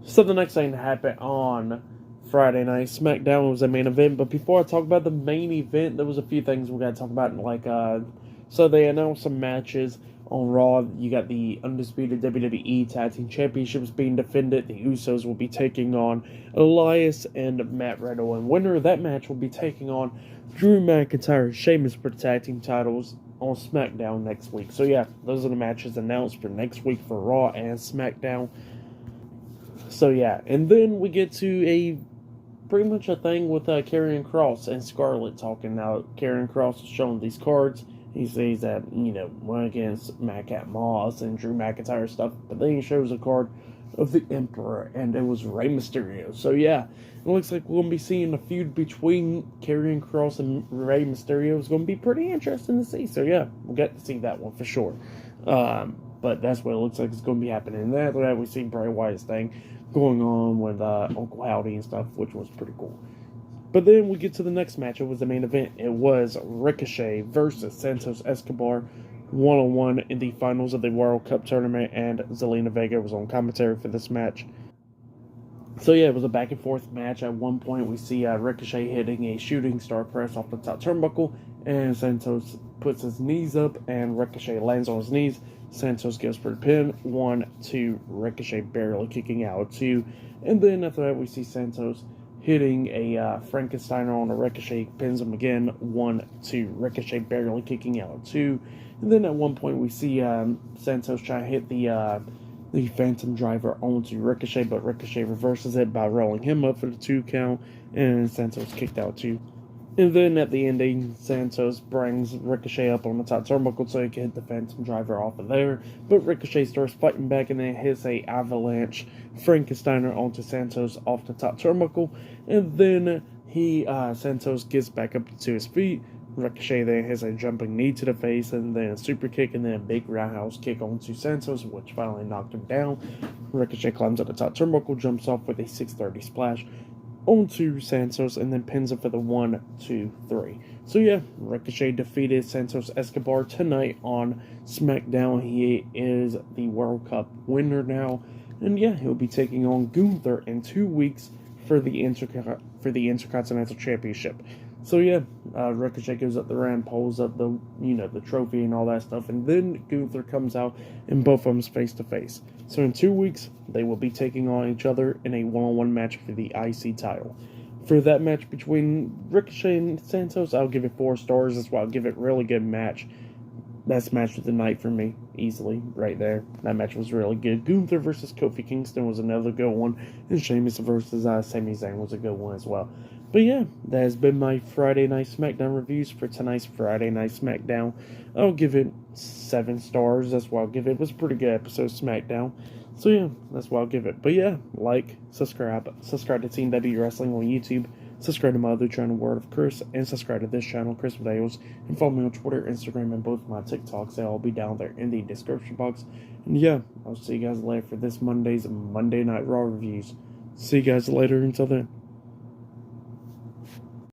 So the next thing that happened on Friday night, SmackDown was the main event. But before I talk about the main event, there was a few things we got to talk about. So they announced some matches on Raw. You got the undisputed WWE Tag Team Championships being defended. The Usos will be taking on Elias and Matt Riddle, and winner of that match will be taking on Drew McIntyre and Sheamus for the tag team titles on SmackDown next week. So yeah, those are the matches announced for next week for Raw and SmackDown. So yeah, and then we get to a pretty much a thing with Karrion Kross and Scarlett talking. Now Karrion Kross is showing these cards. He says that, went against Madcap Moss and Drew McIntyre stuff, but then he shows a card of the Emperor, and it was Rey Mysterio. So yeah, it looks like we're going to be seeing a feud between Karrion Kross and Rey Mysterio. It's going to be pretty interesting to see. So yeah, we'll get to see that one for sure. But that's what it looks like it's going to be happening. And after that, we see Bray Wyatt's thing going on with Uncle Howdy and stuff, which was pretty cool. But then we get to the next match. It was the main event. It was Ricochet versus Santos Escobar, one-on-one in the finals of the World Cup tournament, and Zelina Vega was on commentary for this match. So yeah, it was a back-and-forth match. At one point, we see Ricochet hitting a shooting star press off the top turnbuckle, and Santos puts his knees up, and Ricochet lands on his knees. Santos goes for the pin. 1, 2, Ricochet barely kicking out. 2, and then after that, we see Santos hitting a Frankensteiner on a Ricochet, pins him again. 1, 2, Ricochet barely kicking out. 2, and then at one point we see Santos trying to hit the Phantom Driver onto Ricochet, but Ricochet reverses it by rolling him up for the 2 count, and Santos kicked out 2. And then at the ending, Santos brings Ricochet up on the top turnbuckle so he can hit the Phantom Driver off of there. But Ricochet starts fighting back and then hits a avalanche Frankensteiner onto Santos off the top turnbuckle. And then Santos gets back up to his feet. Ricochet then hits a jumping knee to the face and then a super kick and then a big roundhouse kick onto Santos, which finally knocked him down. Ricochet climbs up the top turnbuckle, jumps off with a 630 splash onto Santos and then pins him for the 1, 2, 3. So yeah, Ricochet defeated Santos Escobar tonight on SmackDown. He is the World Cup winner now, and yeah, he'll be taking on Gunther in 2 weeks for the Intercontinental Championship. So yeah, Ricochet goes up the ramp, pulls up the trophy and all that stuff, and then Gunther comes out and both of them face to face. So in 2 weeks, they will be taking on each other in a one-on-one match for the IC title. For that match between Ricochet and Santos, I'll give it 4 stars. That's why I'll give it a really good match. Best match of the night for me, easily, right there. That match was really good. Gunther versus Kofi Kingston was another good one, and Sheamus versus Sami Zayn was a good one as well. But yeah, that has been my Friday Night SmackDown reviews for tonight's Friday Night SmackDown. I'll give it 7 stars. That's why I'll give it. It was a pretty good episode of SmackDown. So yeah, that's why I'll give it. But yeah, subscribe to Team W Wrestling on YouTube. Subscribe to my other channel, Word of Chris, and subscribe to this channel, Chris Videos, and follow me on Twitter, Instagram, and both my TikToks. They'll all be down there in the description box. And yeah, I'll see you guys later for this Monday's Monday Night Raw reviews. See you guys later. Until then.